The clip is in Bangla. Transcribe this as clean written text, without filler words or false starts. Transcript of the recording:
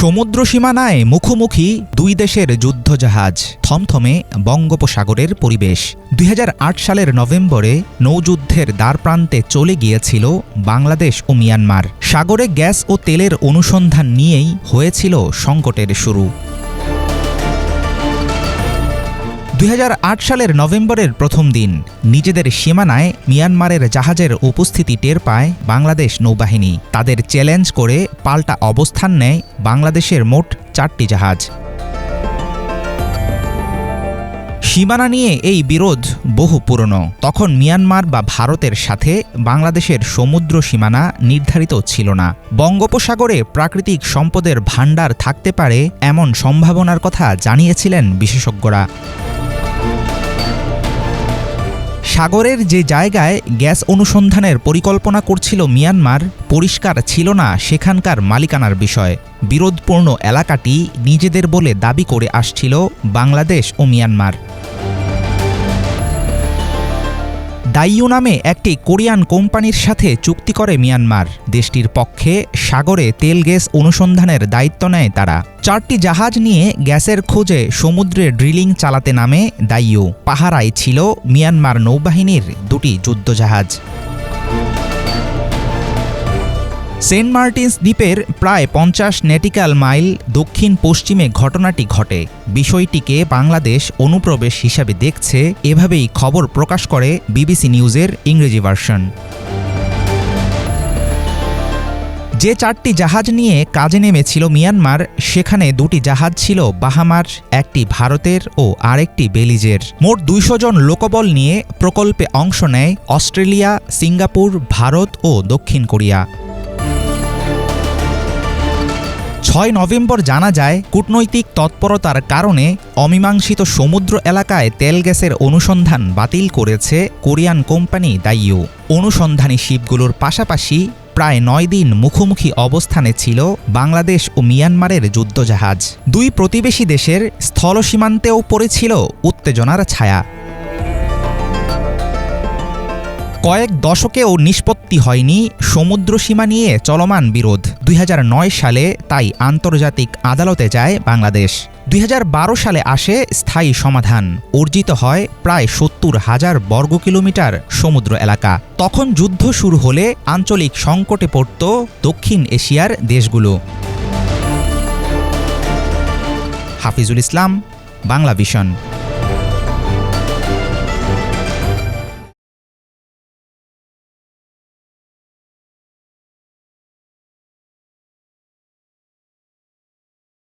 সমুদ্র সীমানায় মুখোমুখি দুই দেশের যুদ্ধজাহাজ, থমথমে বঙ্গোপসাগরের পরিবেশ। ২০০৮ সালের নভেম্বরে নৌযুদ্ধের দ্বারপ্রান্তে চলে গিয়েছিল বাংলাদেশ ও মিয়ানমার। সাগরে গ্যাস ও তেলের অনুসন্ধান নিয়েই হয়েছিল সংকটের শুরু। ২০০৮ সালের নভেম্বরের প্রথম দিন নিজেদের সীমানায় মিয়ানমারের জাহাজের উপস্থিতি টের পায় বাংলাদেশ নৌবাহিনী। তাদের চ্যালেঞ্জ করে পাল্টা অবস্থান নেয় বাংলাদেশের মোট ৪টি জাহাজ। সীমানা নিয়ে এই বিরোধ বহু পুরনো। তখন মিয়ানমার বা ভারতের সাথে বাংলাদেশের সমুদ্র সীমানা নির্ধারিত ছিল না। বঙ্গোপসাগরে প্রাকৃতিক সম্পদের ভাণ্ডার থাকতে পারে এমন সম্ভাবনার কথা জানিয়েছিলেন বিশেষজ্ঞরা। সাগরের যে জায়গায় গ্যাস অনুসন্ধানের পরিকল্পনা করছিল মিয়ানমার, পরিষ্কার ছিল না সেখানকার মালিকানার বিষয়। বিরোধপূর্ণ এলাকাটি নিজেদের বলে দাবি করে আসছিল বাংলাদেশ ও মিয়ানমার। দাইয়ু নামে একটি কোরিয়ান কোম্পানির সাথে চুক্তি করে মিয়ানমার। দেশটির পক্ষে সাগরে তেল গ্যাস অনুসন্ধানের দায়িত্ব নেয় তারা। ৪টি জাহাজ নিয়ে গ্যাসের খোঁজে সমুদ্রে ড্রিলিং চালাতে নামে দাইয়ু। পাহারায় ছিল মিয়ানমার নৌবাহিনীর ২টি যুদ্ধজাহাজ। সেন্ট মার্টিনস দ্বীপের প্রায় ৫০ নটিক্যাল মাইল দক্ষিণ পশ্চিমে ঘটনাটি ঘটে। বিষয়টিকে বাংলাদেশ অনুপ্রবেশ হিসাবে দেখছে, এভাবেই খবর প্রকাশ করে বিবিসি নিউজের ইংরেজি ভার্সন। যে ৪টি জাহাজ নিয়ে কাজে নেমেছিল মিয়ানমার, সেখানে ২টি জাহাজ ছিল বাহামার, একটি ভারতের ও আরেকটি বেলিজের। মোট ২০০ জন লোকবল নিয়ে প্রকল্পে অংশ নেয় অস্ট্রেলিয়া, সিঙ্গাপুর, ভারত ও দক্ষিণ কোরিয়া। ৬ নভেম্বর জানা যায়, কূটনৈতিক তৎপরতার কারণে অমীমাংসিত সমুদ্র এলাকায় তেল গ্যাসের অনুসন্ধান বাতিল করেছে কোরিয়ান কোম্পানি দাইয়ু। অনুসন্ধানী শিপগুলোর পাশাপাশি প্রায় ৯ দিন মুখোমুখি অবস্থানে ছিল বাংলাদেশ ও মিয়ানমারের যুদ্ধজাহাজ। দুই প্রতিবেশী দেশের স্থলসীমান্তেও পড়েছিল উত্তেজনার ছায়া। কয়েক দশকেও নিষ্পত্তি হয়নি সমুদ্রসীমা নিয়ে চলমান বিরোধ। ২০০৯ সালে তাই আন্তর্জাতিক আদালতে যায় বাংলাদেশ। ২০১২ সালে আসে স্থায়ী সমাধান। অর্জিত হয় প্রায় ৭০,০০০ বর্গ কিলোমিটার সমুদ্র এলাকা। তখন যুদ্ধ শুরু হলে আঞ্চলিক সংকটে পড়ত দক্ষিণ এশিয়ার দেশগুলো। হাফিজুল ইসলাম, বাংলা ভিশন।